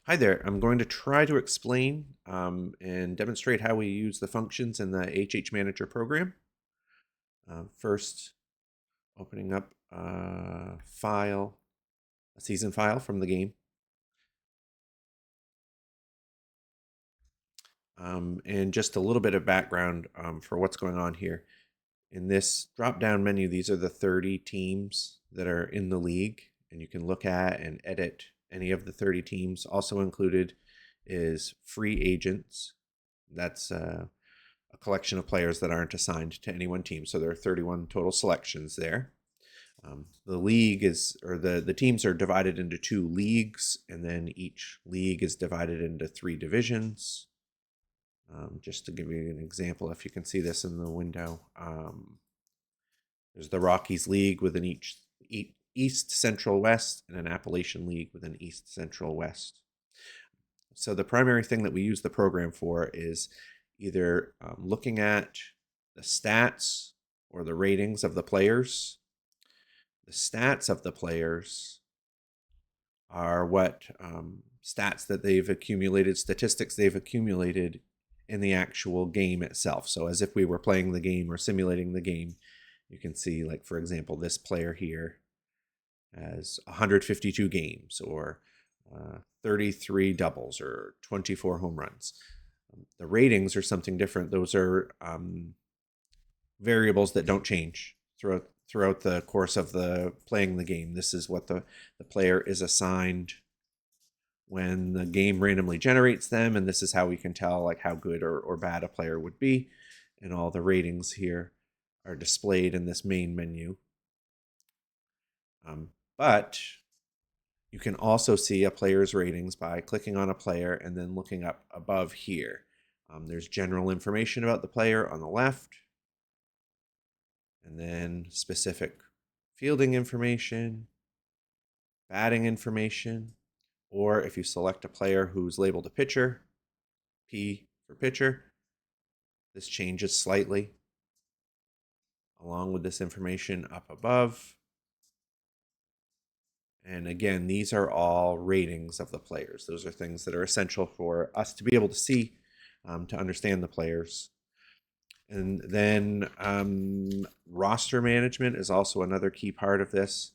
Hi there. I'm going to try to explain and demonstrate how we use the functions in the HHManager program. First, opening up a file, a season file from the game. And just a little bit of background for what's going on here. In this drop-down menu, these are the 30 teams that are in the league, and you can look at and edit any of the 30 teams. Also included is free agents. That's a collection of players that aren't assigned to any one team. So there are 31 total selections there. The league is, or the teams are divided into 2 leagues, and then each league is divided into 3 divisions. Just to give you an example, if you can see this in the window, there's the Rockies League with an East, Central, West, and an Appalachian League with an East, Central, West. So the primary thing that we use the program for is either looking at the stats or the ratings of the players. The stats of the players are what stats that they've accumulated, statistics they've accumulated in the actual game itself. So as if we were playing the game or simulating the game, you can see, like, for example, this player here has 152 games, or 33 doubles, or 24 home runs. The ratings are something different. Those are variables that don't change throughout the course of the playing the game. This is what the player is assigned when the game randomly generates them, and this is how we can tell like how good or bad a player would be. And all the ratings here are displayed in this main menu. But you can also see a player's ratings by clicking on a player and then looking up above here. There's general information about the player on the left, and then specific fielding information, batting information, or if you select a player who's labeled a pitcher, P for pitcher, this changes slightly along with this information up above. And again, these are all ratings of the players. Those are things that are essential for us to be able to see, to understand the players. And then roster management is also another key part of this.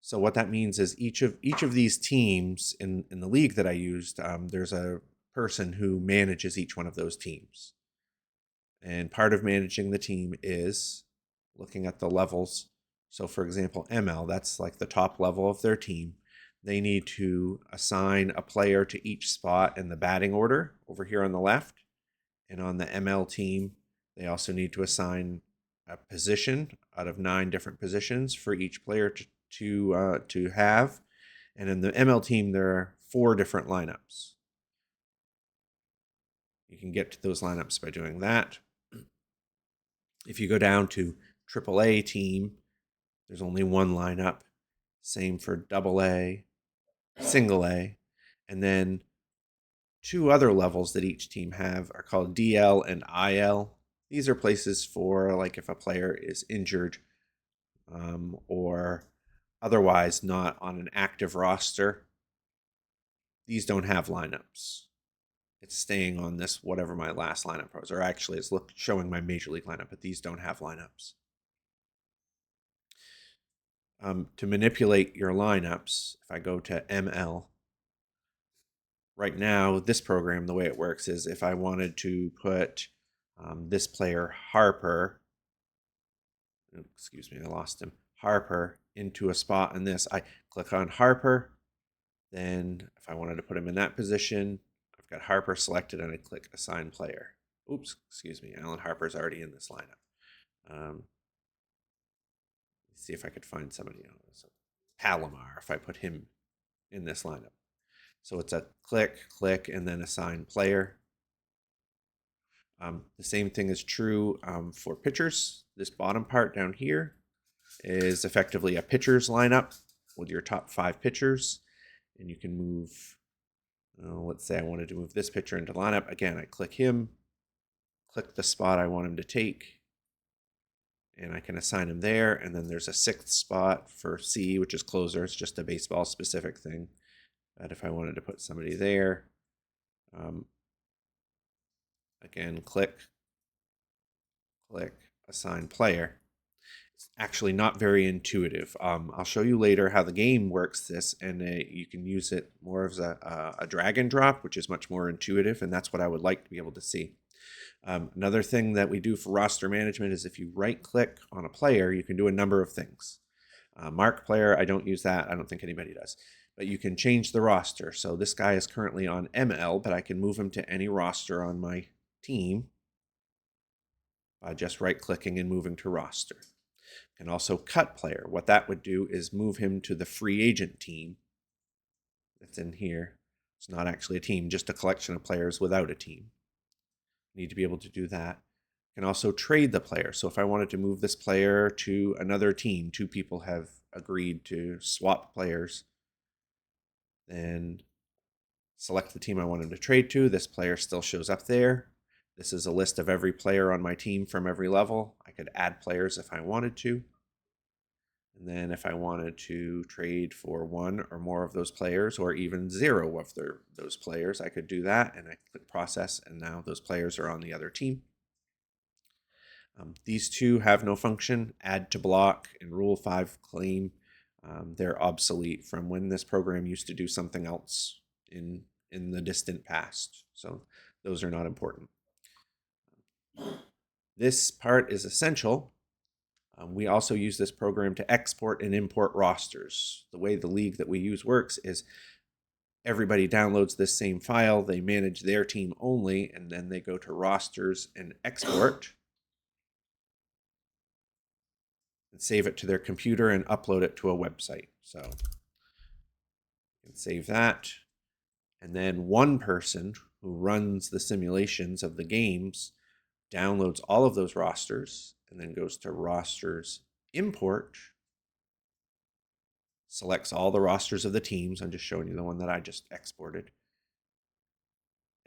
So what that means is each of these teams in the league that I used, there's a person who manages each one of those teams. And part of managing the team is looking at the levels. So for example, ML, that's like the top level of their team. They need to assign a player to each spot in the batting order over here on the left. And on the ML team, they also need to assign a position out of 9 different positions for each player to have. And in the ML team, there are 4 different lineups. You can get to those lineups by doing that. If you go down to AAA team, there's only 1 lineup. Same for AA, single A, and then 2 other levels that each team have are called DL and IL. These are places for, like, if a player is injured or otherwise not on an active roster. These don't have lineups. It's staying on this, whatever my last lineup was, or actually it's showing my major league lineup, but these don't have lineups. To manipulate your lineups, if I go to ML, right now, this program, the way it works is if I wanted to put this player, Harper, excuse me, I lost him, Harper, into a spot in this, I click on Harper. Then if I wanted to put him in that position, I've got Harper selected and I click Assign Player. Oops, excuse me, Alan Harper's already in this lineup. Let's see if I could find somebody else. Palomar, if I put him in this lineup. So it's a click, and then Assign Player. The same thing is true for pitchers. This bottom part down here is effectively a pitcher's lineup with your top 5 pitchers. And you can move, let's say I wanted to move this pitcher into lineup. Again, I click him, click the spot I want him to take, and I can assign him there. And then there's a 6th spot for C, which is closer. It's just a baseball specific thing. But if I wanted to put somebody there, again, click, assign player. It's actually not very intuitive. I'll show you later how the game works this, and you can use it more as a drag and drop, which is much more intuitive, and that's what I would like to be able to see. Another thing that we do for roster management is if you right-click on a player, you can do a number of things. Mark player, I don't use that. I don't think anybody does. But you can change the roster. So this guy is currently on ML, but I can move him to any roster on my team by just right-clicking and moving to roster. You can also cut player. What that would do is move him to the free agent team that's in here. It's not actually a team, just a collection of players without a team. You need to be able to do that. You can also trade the player. So if I wanted to move this player to another team, two people have agreed to swap players, then select the team I want him to trade to. This player still shows up there. This is a list of every player on my team from every level. I could add players if I wanted to. And then if I wanted to trade for one or more of those players, or even zero of those players, I could do that. And I click process, and now those players are on the other team. These two have no function. Add to block and Rule 5 claim. They're obsolete from when this program used to do something else in the distant past. So those are not important. This part is essential. We also use this program to export and import rosters. The way the league that we use works is everybody downloads this same file, they manage their team only, and then they go to rosters and export and save it to their computer and upload it to a website. So you can save that. And then one person who runs the simulations of the games downloads all of those rosters and then goes to rosters import, selects all the rosters of the teams. I'm just showing you the one that I just exported.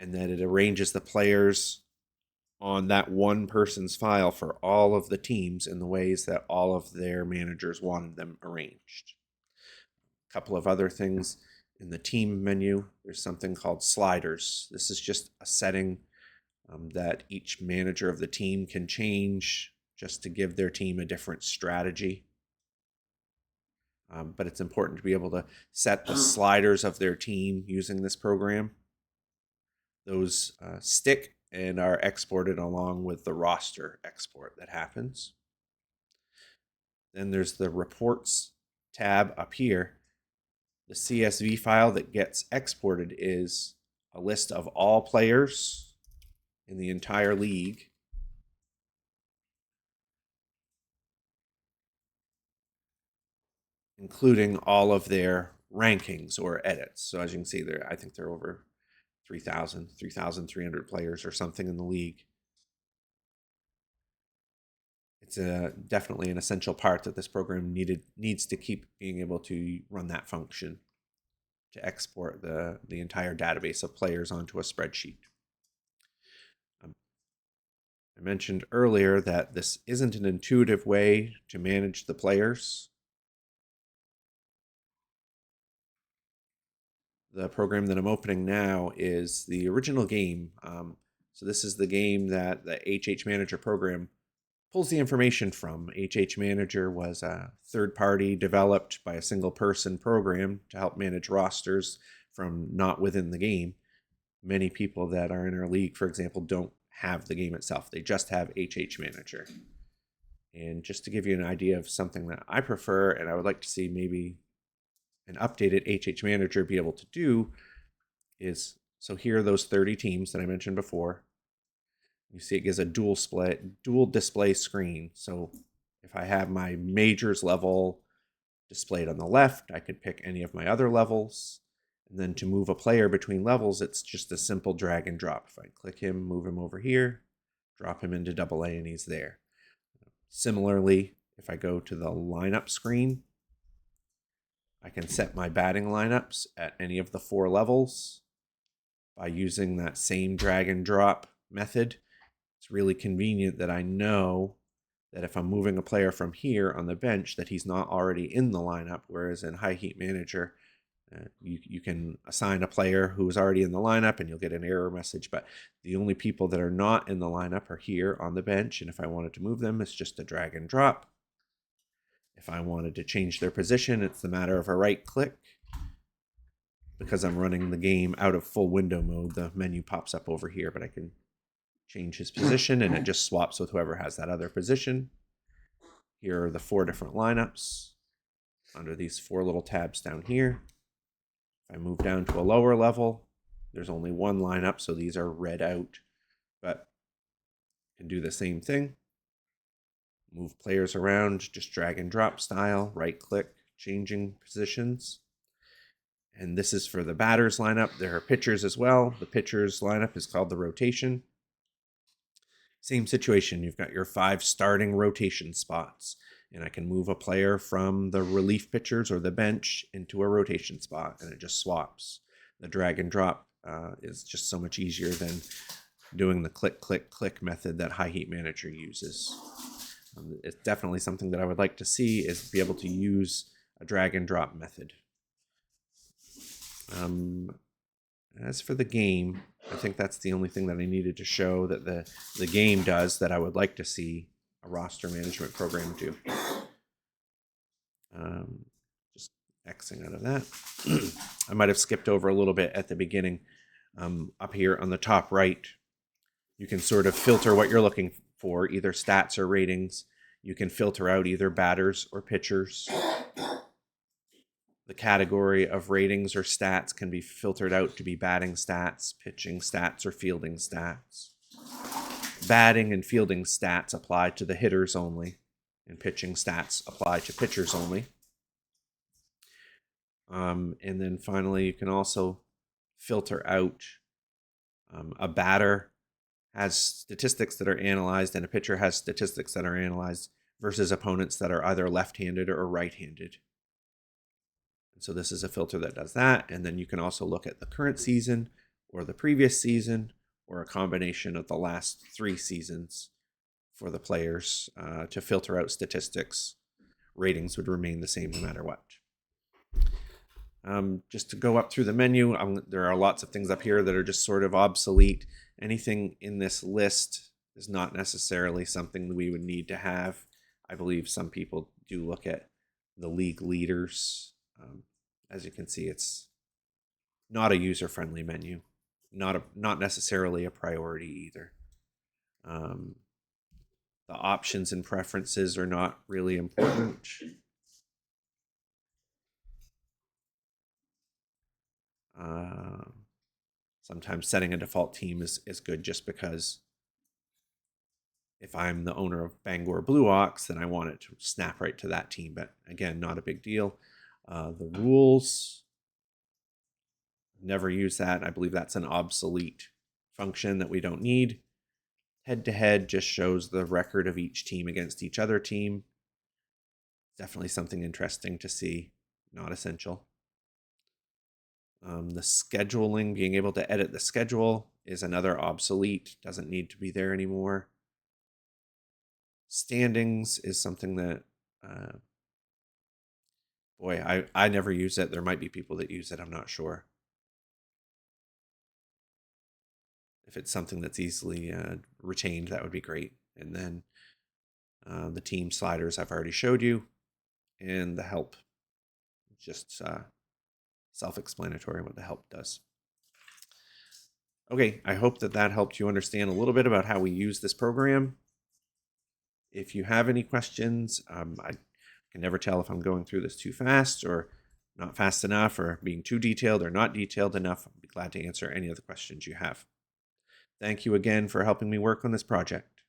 And then it arranges the players on that one person's file for all of the teams in the ways that all of their managers wanted them arranged. A couple of other things in the team menu, there's something called sliders. This is just a setting that each manager of the team can change just to give their team a different strategy. But it's important to be able to set the sliders of their team using this program. Those stick and are exported along with the roster export that happens. Then there's the reports tab up here. The CSV file that gets exported is a list of all players in the entire league, including all of their rankings or edits. So as you can see there, I think there are over 3,300 players or something in the league. It's definitely an essential part that this program needs to keep being able to run that function to export the entire database of players onto a spreadsheet. I mentioned earlier that this isn't an intuitive way to manage the players. The program that I'm opening now is the original game. So this is the game that the HHManager program pulls the information from. HHManager was a third-party developed by a single person program to help manage rosters from not within the game. Many people that are in our league, for example, don't have the game itself. They just have HHManager. And just to give you an idea of something that I prefer and I would like to see maybe an updated HHManager be able to do is, so here are those 30 teams that I mentioned before. You see it gives a dual display screen. So if I have my majors level displayed on the left, I could pick any of my other levels. And then to move a player between levels, it's just a simple drag and drop. If I click him, move him over here, drop him into AA, and he's there. Similarly, if I go to the lineup screen, I can set my batting lineups at any of the 4 levels by using that same drag and drop method. It's really convenient that I know that if I'm moving a player from here on the bench that he's not already in the lineup, whereas in HHManager, You can assign a player who is already in the lineup and you'll get an error message, but the only people that are not in the lineup are here on the bench, and if I wanted to move them, it's just a drag and drop. If I wanted to change their position, it's the matter of a right click. Because I'm running the game out of full window mode, the menu pops up over here, but I can change his position and it just swaps with whoever has that other position. Here are the 4 different lineups under these 4 little tabs down here. If I move down to a lower level, there's only 1 lineup, so these are read out, but I can do the same thing. Move players around, just drag and drop style, right click, changing positions. And this is for the batters lineup. There are pitchers as well. The pitchers lineup is called the rotation. Same situation. You've got your 5 starting rotation spots, and I can move a player from the relief pitchers or the bench into a rotation spot, and it just swaps. The drag and drop is just so much easier than doing the click, click, click method that HHManager uses. It's definitely something that I would like to see, is be able to use a drag and drop method. As for the game, I think that's the only thing that I needed to show that the game does that I would like to see a roster management program do. Just Xing out of that. I might have skipped over a little bit at the beginning. Up here on the top right, you can sort of filter what you're looking for, either stats or ratings. You can filter out either batters or pitchers. The category of ratings or stats can be filtered out to be batting stats, pitching stats, or fielding stats. Batting and fielding stats apply to the hitters only, and pitching stats apply to pitchers only. And then finally, you can also filter out a batter has statistics that are analyzed and a pitcher has statistics that are analyzed versus opponents that are either left-handed or right-handed. So this is a filter that does that. And then you can also look at the current season or the previous season or a combination of the last 3 seasons for the players to filter out statistics. Ratings would remain the same no matter what. Just to go up through the menu, there are lots of things up here that are just sort of obsolete. Anything in this list is not necessarily something that we would need to have. I believe some people do look at the league leaders. As you can see, it's not a user-friendly menu, not necessarily a priority either. The options and preferences are not really important. Sometimes setting a default team is good just because if I'm the owner of Bangor Blue Ox, then I want it to snap right to that team. But again, not a big deal. The rules, never use that. I believe that's an obsolete function that we don't need. Head-to-head just shows the record of each team against each other team. Definitely something interesting to see, not essential. The scheduling, being able to edit the schedule is another obsolete, doesn't need to be there anymore. Standings is something that, I never use it. There might be people that use it, I'm not sure. If it's something that's easily retained, that would be great. And then the team sliders I've already showed you, and the help, just self-explanatory what the help does. Okay, I hope that helped you understand a little bit about how we use this program. If you have any questions, I can never tell if I'm going through this too fast or not fast enough or being too detailed or not detailed enough. I'll be glad to answer any of the questions you have. Thank you again for helping me work on this project.